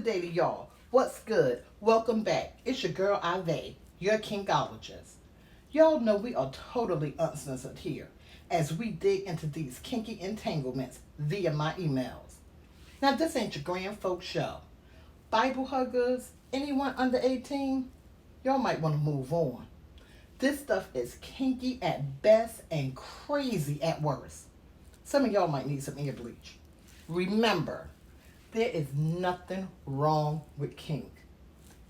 good day to y'all. What's good? Welcome back. It's your girl ahvay, your kinkologist. Y'all know we are totally uncensored here as we dig into these kinky entanglements via my emails. Now, this ain't your grand folk show. Bible huggers, anyone under 18, y'all might want to move on. This stuff is kinky at best and crazy at worst. Some of y'all might need some ear bleach. Remember, there is nothing wrong with kink.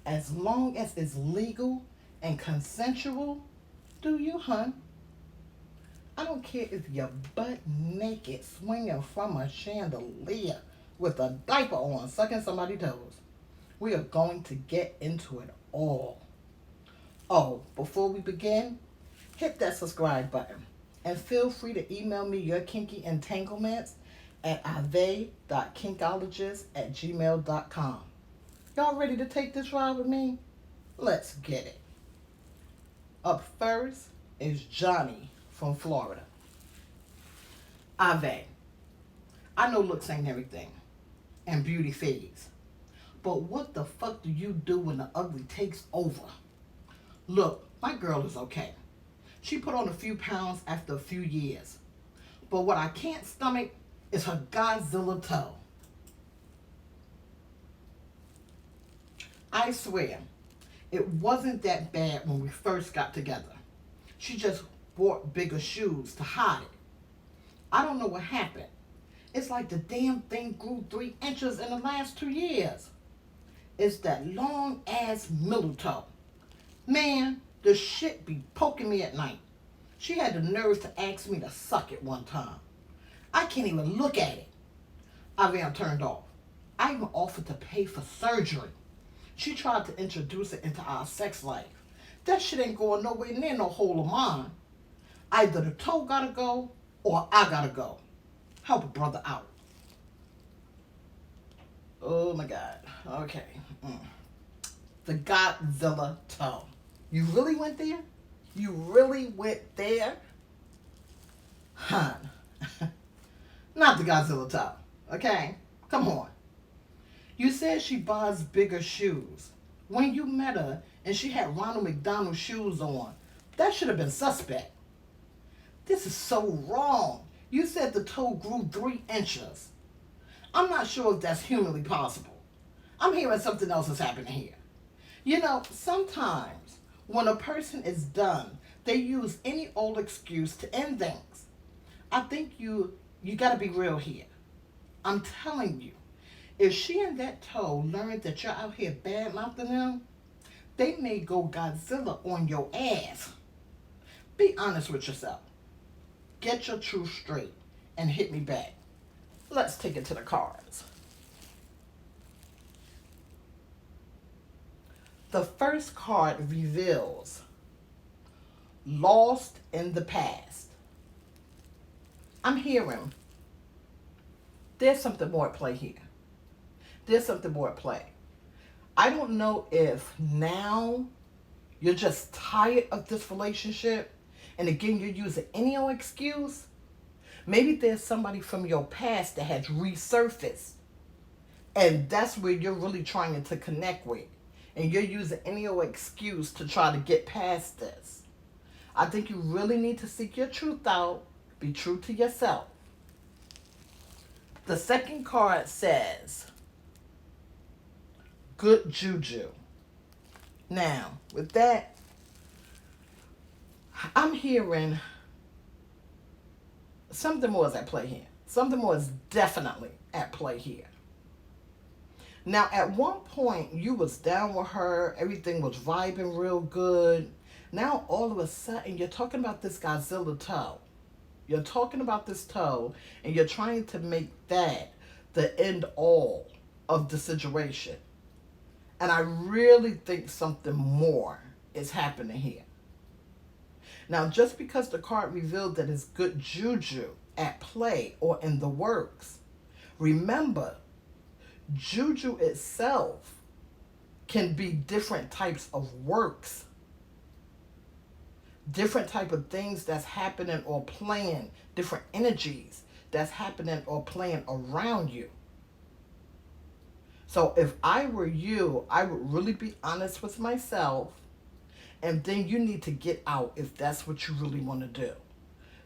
As long as it's legal and consensual, do you, hun? I don't care if you're butt naked swinging from a chandelier with a diaper on, sucking somebody's toes. We are going to get into it all. Oh, before we begin, hit that subscribe button and feel free to email me your kinky entanglements at ahvay.kinkologist@gmail.com. Y'all ready to take this ride with me? Let's get it. Up first is Johnny from Florida. Ahvay, I know looks ain't everything, and beauty fades. But what the fuck do you do when the ugly takes over? Look, my girl is okay. She put on a few pounds after a few years. But what I can't stomach is her Godzilla toe. I swear, it wasn't that bad when we first got together. She just bought bigger shoes to hide it. I don't know what happened. It's like the damn thing grew 3 inches in the last 2 years. It's that long ass middle toe. Man, the shit be poking me at night. She had the nerve to ask me to suck it one time. I can't even look at it. I ran turned off. I even offered to pay for surgery. She tried to introduce it into our sex life. That shit ain't going nowhere near no hole of mine. Either the toe gotta go or I gotta go. Help a brother out. Oh my God. Okay. The Godzilla toe. You really went there? You really went there? Hun. Not the Godzilla toe. Okay? Come on. You said she buys bigger shoes. When you met her and she had Ronald McDonald shoes on, that should have been suspect. This is so wrong. You said the toe grew 3 inches. I'm not sure if that's humanly possible. I'm hearing something else is happening here. You know, sometimes when a person is done, they use any old excuse to end things. I think you got to be real here. I'm telling you, if she and that toe learned that you're out here bad-mouthing them, they may go Godzilla on your ass. Be honest with yourself. Get your truth straight and hit me back. Let's take it to the cards. The first card reveals lost in the past. I'm hearing there's something more at play here. There's something more at play. I don't know if now you're just tired of this relationship and again you're using any old excuse. Maybe there's somebody from your past that has resurfaced and that's where you're really trying to connect with. And you're using any old excuse to try to get past this. I think you really need to seek your truth out. Be true to yourself. The second card says, good juju. Now, with that, I'm hearing something more is at play here. Something more is definitely at play here. Now, at one point, you was down with her. Everything was vibing real good. Now, all of a sudden, you're talking about this Godzilla toe. You're talking about this toe, and you're trying to make that the end all of the situation. And I really think something more is happening here. Now, just because the card revealed that it's good juju at play or in the works, remember, juju itself can be different types of works, different type of things that's happening or playing, different energies that's happening or playing around you. So if I were you, I would really be honest with myself, and then you need to get out if that's what you really want to do.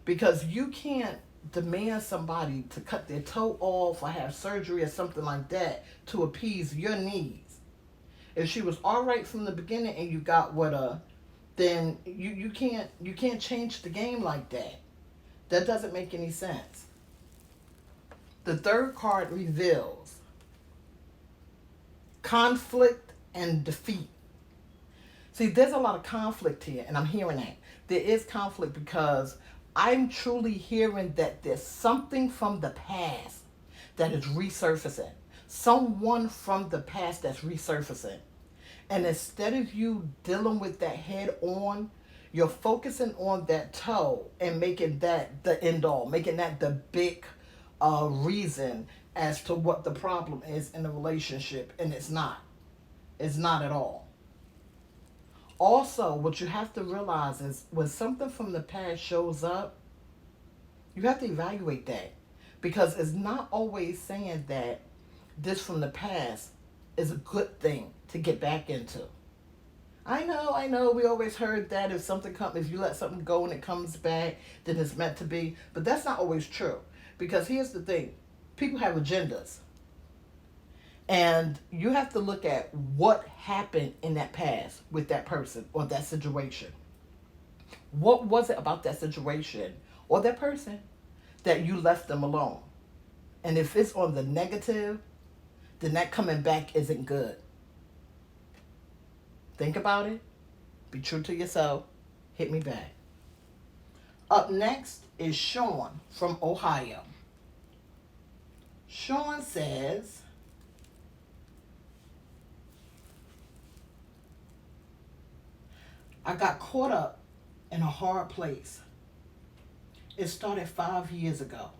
Because you can't demand somebody to cut their toe off or have surgery or something like that to appease your needs. If she was all right from the beginning and you got with her, then you can't change the game like that. That doesn't make any sense. The third card reveals conflict and defeat. See, there's a lot of conflict here, and I'm hearing that. There is conflict because I'm truly hearing that there's something from the past that is resurfacing. Someone from the past that's resurfacing. And instead of you dealing with that head on, you're focusing on that toe and making that the end all, making that the big reason as to what the problem is in the relationship. And it's not. It's not at all. Also, what you have to realize is when something from the past shows up, you have to evaluate that. Because it's not always saying that this from the past is a good thing to get back into. I know, we always heard that if you let something go and it comes back, then it's meant to be. But that's not always true. Because here's the thing, people have agendas. And you have to look at what happened in that past with that person or that situation. What was it about that situation or that person that you left them alone? And if it's on the negative, then that coming back isn't good. Think about it. Be true to yourself. Hit me back. Up next is Sean from Ohio. Sean says, I got caught up in a hard place. It started 5 years ago.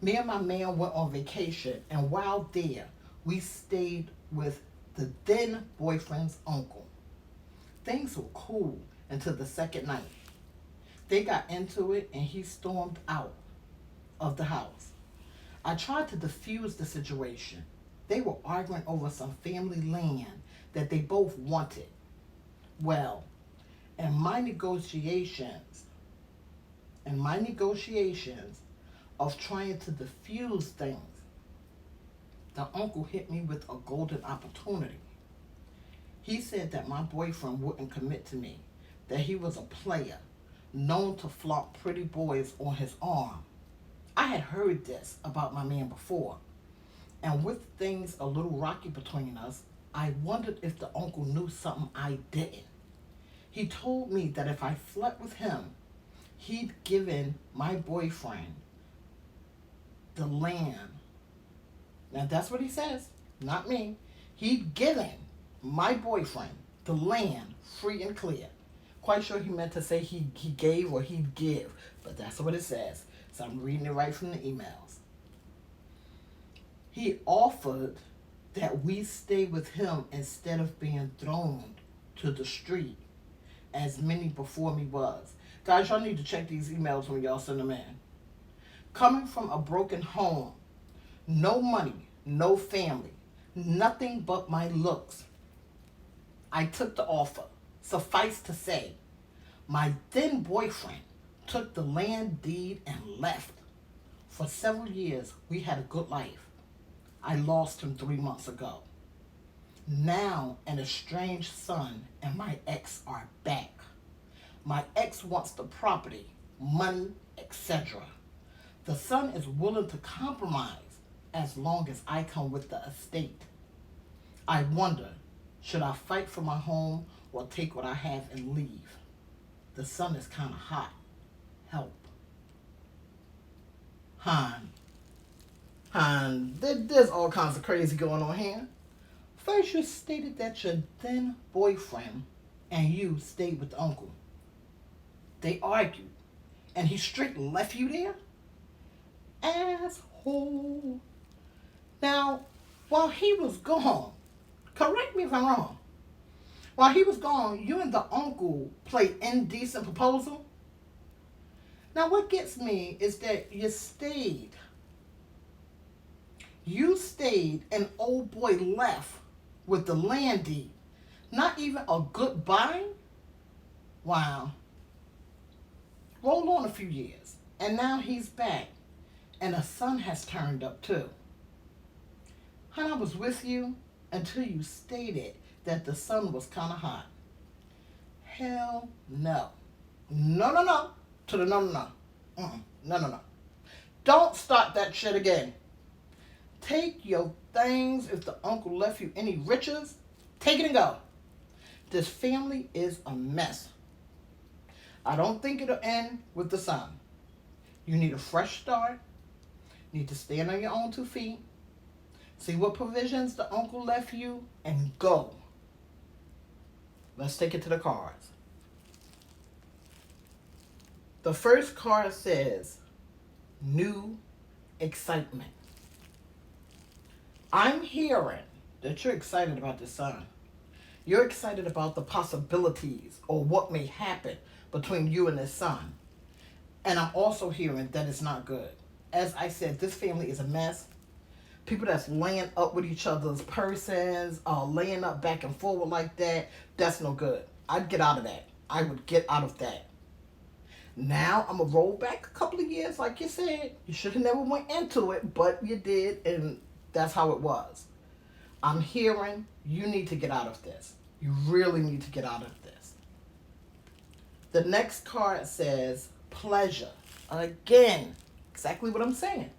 Me and my man went on vacation, and while there, we stayed with the then boyfriend's uncle. Things were cool until the second night. They got into it, and he stormed out of the house. I tried to defuse the situation. They were arguing over some family land that they both wanted. Well, in my negotiations of trying to diffuse things, the uncle hit me with a golden opportunity. He said that my boyfriend wouldn't commit to me, that he was a player, known to flaunt pretty boys on his arm. I had heard this about my man before, and with things a little rocky between us, I wondered if the uncle knew something I didn't. He told me that if I slept with him, he'd given my boyfriend the land. Now that's what he says, not me. He'd given my boyfriend the land free and clear. Quite sure he meant to say he gave or he'd give, but that's what it says. So I'm reading it right from the emails. He offered that we stay with him instead of being thrown to the street as many before me was. Guys, y'all need to check these emails when y'all send them in. Coming from a broken home, no money, no family, nothing but my looks, I took the offer. Suffice to say, my then boyfriend took the land deed and left. For several years, we had a good life. I lost him 3 months ago. Now an estranged son and my ex are back. My ex wants the property, money, etc. The son is willing to compromise as long as I come with the estate. I wonder, should I fight for my home or take what I have and leave? The sun is kind of hot. Help. There's all kinds of crazy going on here. First, you stated that your then boyfriend and you stayed with the uncle. They argued, and he straight left you there? Asshole. Now, while he was gone, correct me if I'm wrong, while he was gone, you and the uncle played Indecent proposal? Now, what gets me is that you stayed. You stayed and old boy left with the land deed. Not even a goodbye? Wow. Roll on a few years, and now he's back, and a son has turned up too. Hon, I was with you until you stated that the sun was kind of hot. Hell no. No, no, no. To the no, no, no. No, no, no. Don't start that shit again. Take your things. If the uncle left you any riches, take it and go. This family is a mess. I don't think it'll end with the son. You need a fresh start. You need to stand on your own 2 feet. See what provisions the uncle left you and go. Let's take it to the cards. The first card says, new excitement. I'm hearing that you're excited about this son. You're excited about the possibilities or what may happen between you and this son. And I'm also hearing that it's not good. As I said, this family is a mess. People that's laying up with each other's persons, laying up back and forward like that, that's no good. I'd get out of that. I would get out of that. Now, I'm going to roll back a couple of years, like you said. You should have never went into it, but you did, and that's how it was. I'm hearing you need to get out of this. You really need to get out of this. The next card says pleasure. Again, exactly what I'm saying.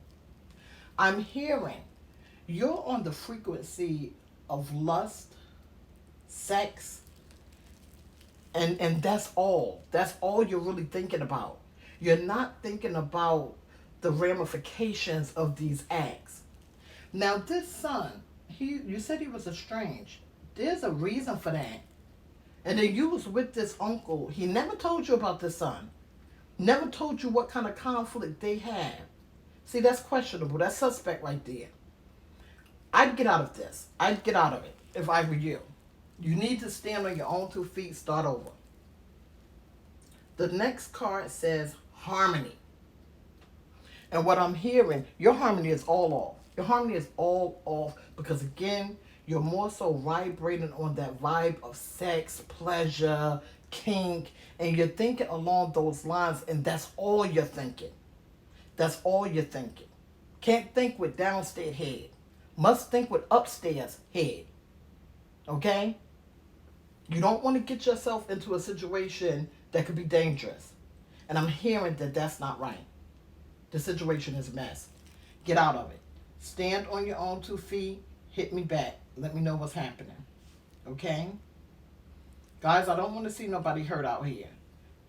I'm hearing you're on the frequency of lust, sex, and that's all. That's all you're really thinking about. You're not thinking about the ramifications of these acts. Now, this son, you said he was estranged. There's a reason for that. And then you was with this uncle. He never told you about this son. Never told you what kind of conflict they had. See, that's questionable. That's suspect right there. I'd get out of this. I'd get out of it if I were you. You need to stand on your own 2 feet, start over. The next card says harmony. And what I'm hearing, your harmony is all off. Your harmony is all off because, again, you're more so vibrating on that vibe of sex, pleasure, kink, and you're thinking along those lines, and that's all you're thinking. That's all you're thinking. Can't think with downstairs head. Must think with upstairs head. Okay? You don't want to get yourself into a situation that could be dangerous. And I'm hearing that that's not right. The situation is a mess. Get out of it. Stand on your own 2 feet. Hit me back. Let me know what's happening. Okay? Guys, I don't want to see nobody hurt out here.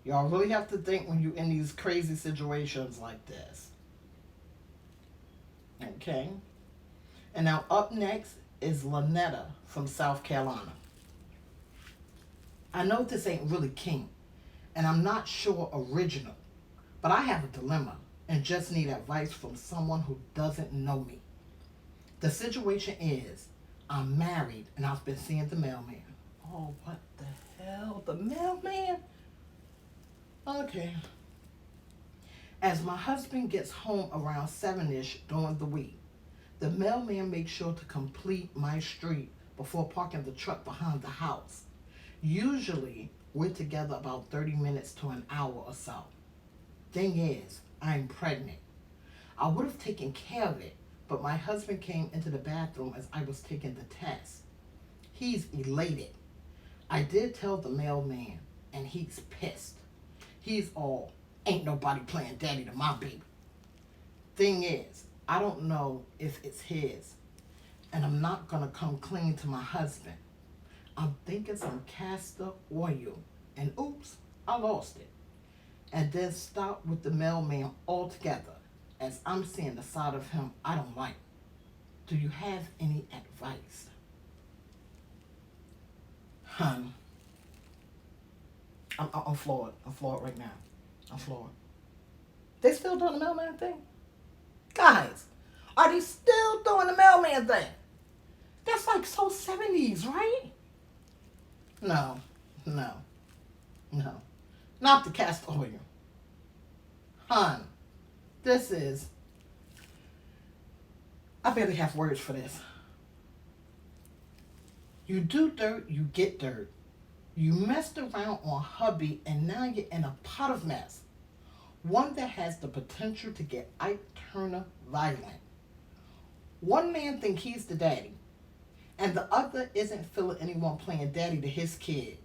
Y'all really have to think when you're in these crazy situations like this. Okay? And now up next is Lynetta from South Carolina. I know this ain't really king, and I'm not sure original, but I have a dilemma and just need advice from someone who doesn't know me. The situation is, I'm married and I've been seeing the mailman. Oh, what the hell? The mailman? Okay. As my husband gets home around 7-ish during the week, the mailman makes sure to complete my street before parking the truck behind the house. Usually, we're together about 30 minutes to an hour or so. Thing is, I'm pregnant. I would have taken care of it, but my husband came into the bathroom as I was taking the test. He's elated. I did tell the mailman, and he's pissed. He's all, ain't nobody playing daddy to my baby. Thing is, I don't know if it's his, and I'm not going to come clean to my husband. I'm thinking some castor oil, and oops, I lost it. And then stop with the mailman altogether, as I'm seeing the side of him I don't like. Do you have any advice? Hun, I'm floored. I'm floored right now. I'm floored. They still doing the mailman thing? Guys, are they still doing the mailman thing? That's like so 70s, right? No. Not the castor oil. Hun, this is... I barely have words for this. You do dirt, you get dirt. You messed around on hubby, and now you're in a pot of mess. One that has the potential to get Ike Turner violent. One man thinks he's the daddy, and the other isn't feeling anyone playing daddy to his kid.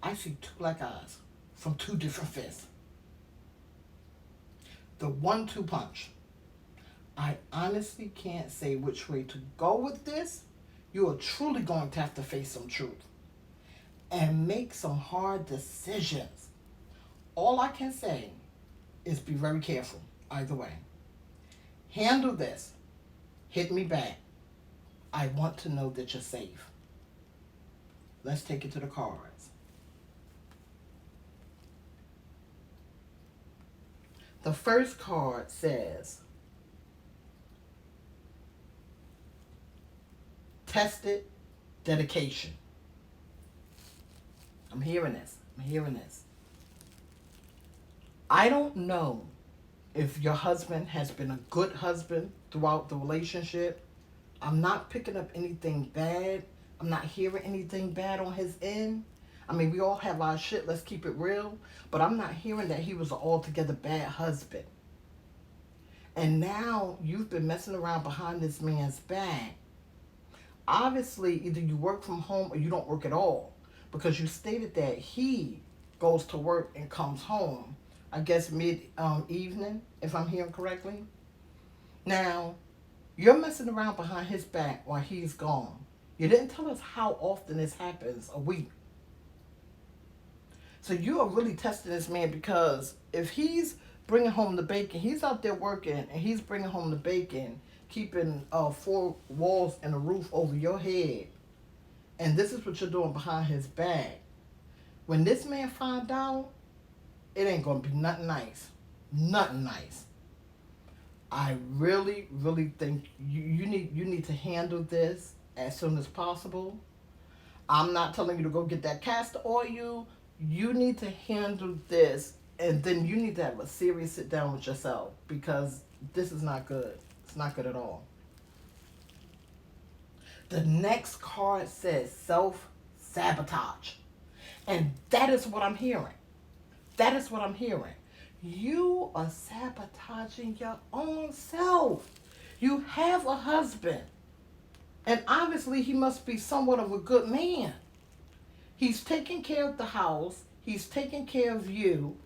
I see two black eyes from two different fists. The 1-2 punch. I honestly can't say which way to go with this. You are truly going to have to face some truth and make some hard decisions. All I can say is be very careful either way. Handle this. Hit me back. I want to know that you're safe. Let's take it to the cards. The first card says, tested dedication. I'm hearing this. I don't know if your husband has been a good husband throughout the relationship. I'm not picking up anything bad. I'm not hearing anything bad on his end. I mean, we all have our shit, let's keep it real. But I'm not hearing that he was an altogether bad husband. And now you've been messing around behind this man's back. Obviously, either you work from home or you don't work at all. Because you stated that he goes to work and comes home, I guess mid-evening, if I'm hearing correctly. Now, you're messing around behind his back while he's gone. You didn't tell us how often this happens a week. So you are really testing this man, because if he's bringing home the bacon, he's out there working and he's bringing home the bacon, keeping 4 walls and a roof over your head, and this is what you're doing behind his back. When this man find out, it ain't gonna be nothing nice. Nothing nice. I really, really think you need to handle this as soon as possible. I'm not telling you to go get that castor oil. You need to handle this, and then you need to have a serious sit down with yourself, because this is not good. It's not good at all. The next card says self-sabotage. And that is what I'm hearing. That is what I'm hearing. You are sabotaging your own self. You have a husband. And obviously he must be somewhat of a good man. He's taking care of the house. He's taking care of you.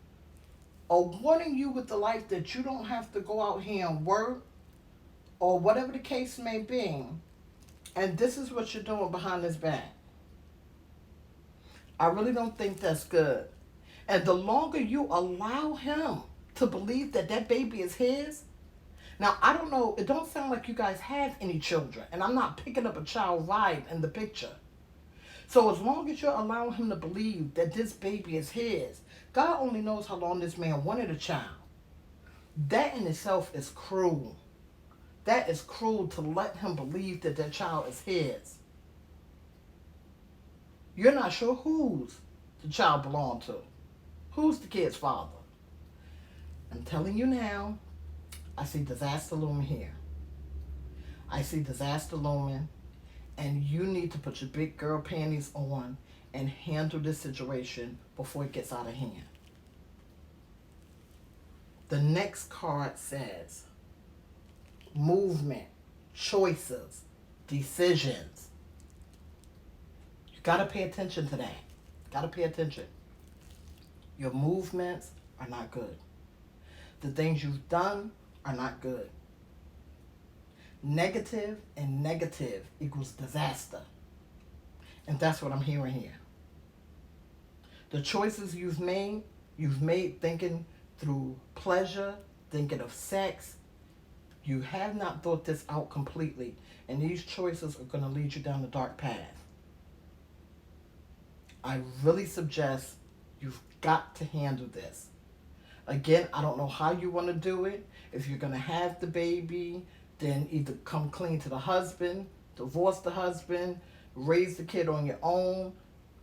Awarding you with the life that you don't have to go out here and work, or whatever the case may be. And this is what you're doing behind his back. I really don't think that's good. And the longer you allow him to believe that that baby is his. Now, I don't know. It don't sound like you guys have any children. And I'm not picking up a child vibe in the picture. So as long as you're allowing him to believe that this baby is his, God only knows how long this man wanted a child. That in itself is cruel. That is cruel, to let him believe that that child is his. You're not sure whose the child belonged to. Who's the kid's father? I'm telling you now, I see disaster looming here. I see disaster looming, and you need to put your big girl panties on and handle this situation before it gets out of hand. The next card says movement, choices, decisions. You got to pay attention to that. Got to pay attention. Your movements are not good. The things you've done are not good. Negative and negative equals disaster. And that's what I'm hearing here. The choices you've made thinking through pleasure, thinking of sex. You have not thought this out completely. And these choices are going to lead you down the dark path. I really suggest you've got to handle this. Again, I don't know how you want to do it. If you're going to have the baby, then either come clean to the husband, divorce the husband, raise the kid on your own.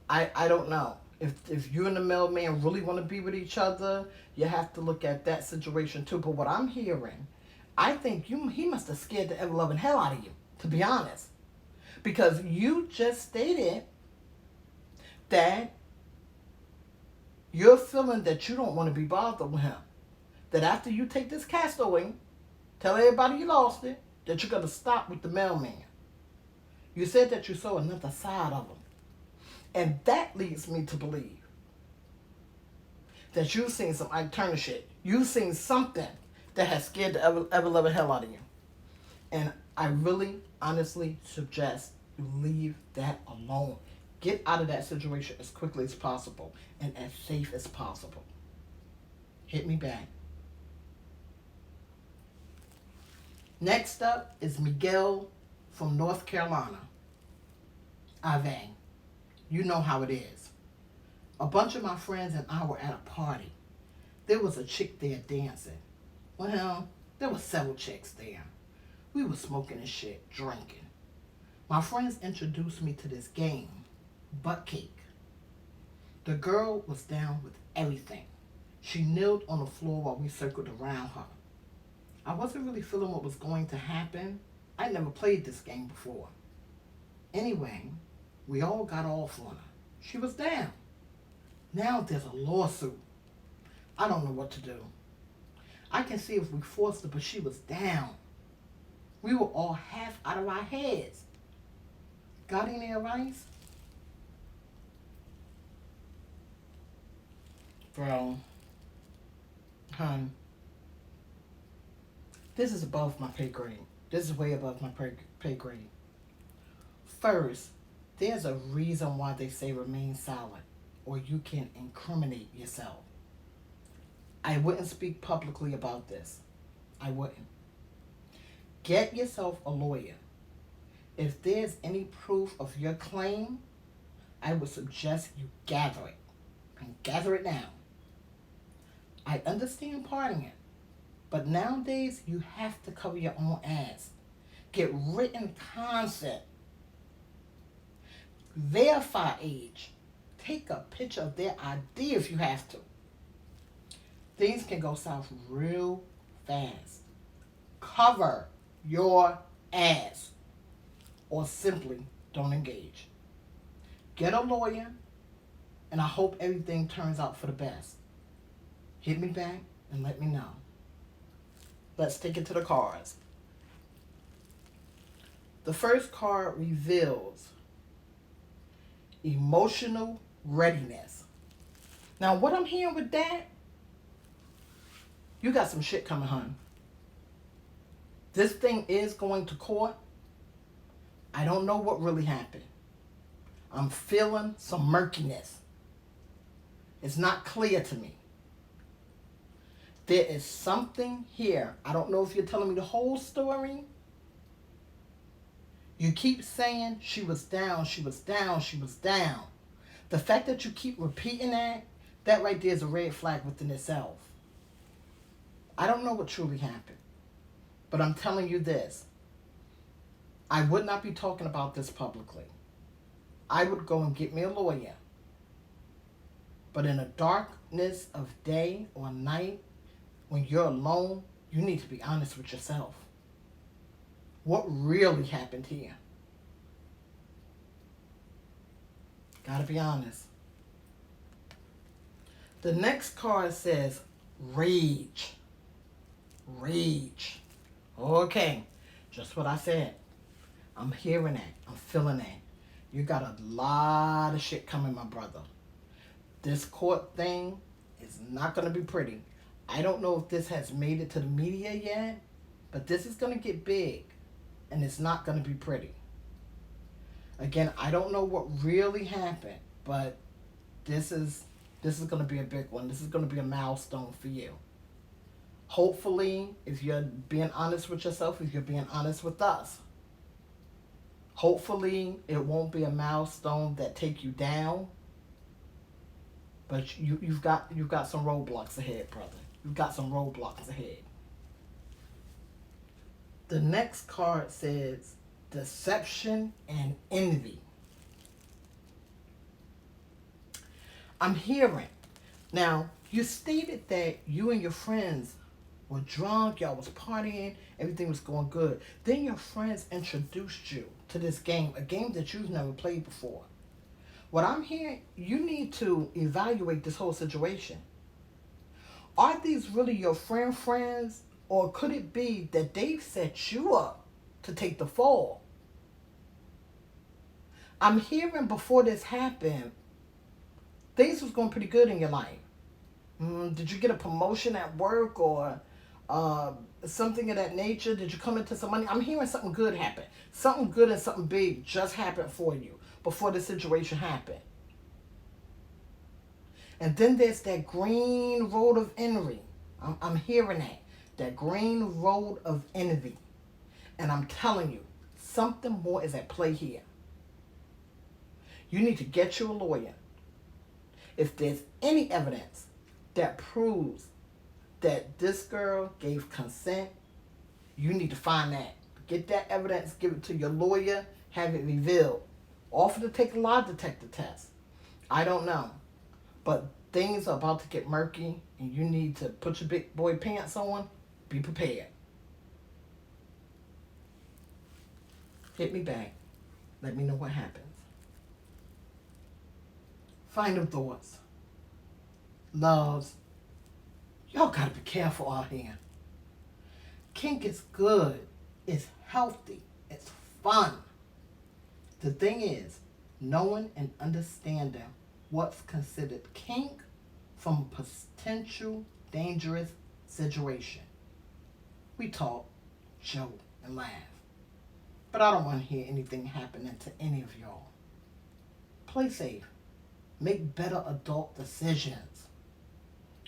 I don't know. If you and the mailman really want to be with each other, you have to look at that situation too. But what I'm hearing, I think he must have scared the ever loving hell out of you, to be honest. Because you just stated that you're feeling that you don't want to be bothered with him. That after you take this castaway, tell everybody you lost it, that you're going to stop with the mailman. You said that you saw another side of him. And that leads me to believe that you've seen some Ike Turner shit. You've seen something that has scared the ever loving hell out of you. And I really, honestly suggest you leave that alone. Get out of that situation as quickly as possible and as safe as possible. Hit me back. Next up is Miguel from North Carolina. Ahvay. You know how it is. A bunch of my friends and I were at a party. There was a chick there dancing. Well, there were several chicks there. We were smoking and shit, drinking. My friends introduced me to this game, butt cake. The girl was down with everything. She kneeled on the floor while we circled around her. I wasn't really feeling what was going to happen. I'd never played this game before. Anyway, we all got off on her. She was down. Now there's a lawsuit. I don't know what to do. I can see if we forced her, but she was down. We were all half out of our heads. Got any advice? Bro, hun, this is above my pay grade. This is way above my pay grade. First, there's a reason why they say remain silent, or you can incriminate yourself. I wouldn't speak publicly about this. I wouldn't. Get yourself a lawyer. If there's any proof of your claim, I would suggest you gather it. And gather it now. I understand parting it, but nowadays you have to cover your own ass. Get written consent. Verify age. Take a picture of their ID if you have to. Things can go south real fast. Cover your ass. Or simply don't engage. Get a lawyer, and I hope everything turns out for the best. Hit me back and let me know. Let's take it to the cards. The first card reveals emotional readiness. Now, what I'm hearing with that, you got some shit coming, hon. This thing is going to court. I don't know what really happened. I'm feeling some murkiness. It's not clear to me. There is something here. I don't know if you're telling me the whole story. You keep saying she was down, she was down, she was down. The fact that you keep repeating that right there is a red flag within itself. I don't know what truly happened. But I'm telling you this. I would not be talking about this publicly. I would go and get me a lawyer. But in the darkness of day or night, when you're alone, you need to be honest with yourself. What really happened here? Gotta be honest. The next card says rage. Rage. Okay, just what I said. I'm hearing that. I'm feeling that. You got a lot of shit coming, my brother. This court thing is not going to be pretty. I don't know if this has made it to the media yet, but this is going to get big, and it's not going to be pretty. Again, I don't know what really happened, but this is going to be a big one. This is going to be a milestone for you. Hopefully, if you're being honest with yourself, if you're being honest with us, hopefully it won't be a milestone that take you down. But you've got some roadblocks ahead, brother. You've got some roadblocks ahead. The next card says deception and envy. I'm hearing. Now, you stated that you and your friends were drunk, y'all was partying, everything was going good. Then your friends introduced you to this game, a game that you've never played before. What I'm hearing, you need to evaluate this whole situation. Are these really your friends, or could it be that they've set you up to take the fall? I'm hearing before this happened, things was going pretty good in your life. Did you get a promotion at work or uh, something of that nature? Did you come into some money? I'm hearing something good happen. Something good and something big just happened for you before the situation happened. And then there's that green road of envy. I'm hearing that. That green road of envy. And I'm telling you, something more is at play here. You need to get you a lawyer. If there's any evidence that proves that this girl gave consent, you need to find that. Get that evidence, give it to your lawyer, have it revealed. Offer to take a lie detector test. I don't know. But things are about to get murky and you need to put your big boy pants on. Be prepared. Hit me back. Let me know what happens. Final thoughts. Loves. Y'all gotta be careful out here. Kink is good. It's healthy. It's fun. The thing is, knowing and understanding what's considered kink from a potential dangerous situation. We talk, joke, and laugh. But I don't want to hear anything happening to any of y'all. Play safe. Make better adult decisions.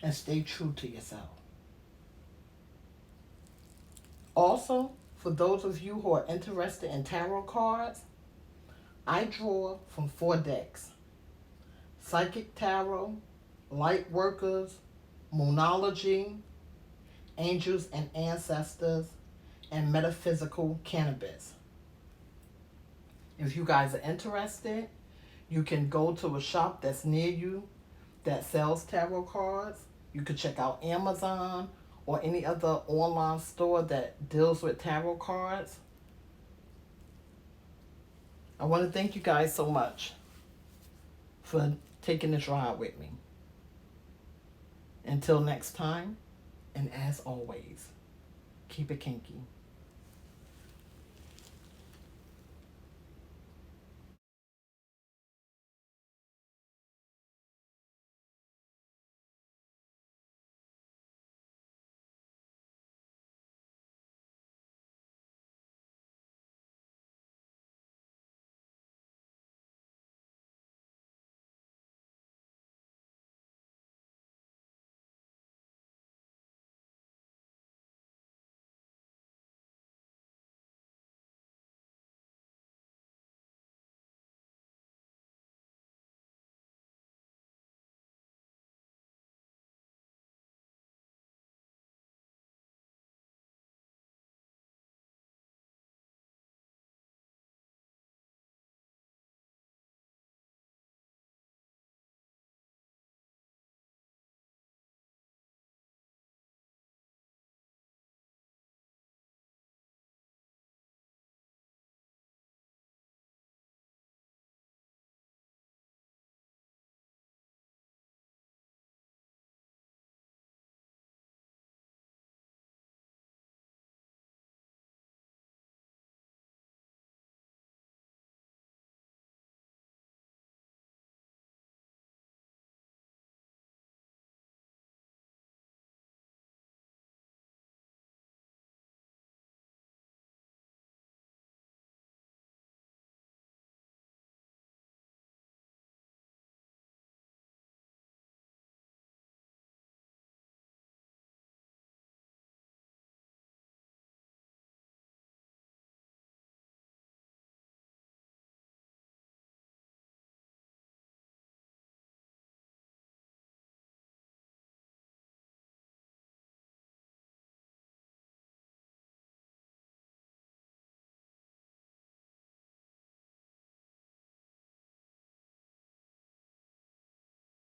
And stay true to yourself. Also, for those of you who are interested in tarot cards, I draw from 4 decks. Psychic Tarot, Light Workers, Moonology, Angels and Ancestors, and Metaphysical Cannabis. If you guys are interested, you can go to a shop that's near you that sells tarot cards. You could check out Amazon or any other online store that deals with tarot cards. I want to thank you guys so much for taking this ride with me. Until next time, and as always, keep it kinky.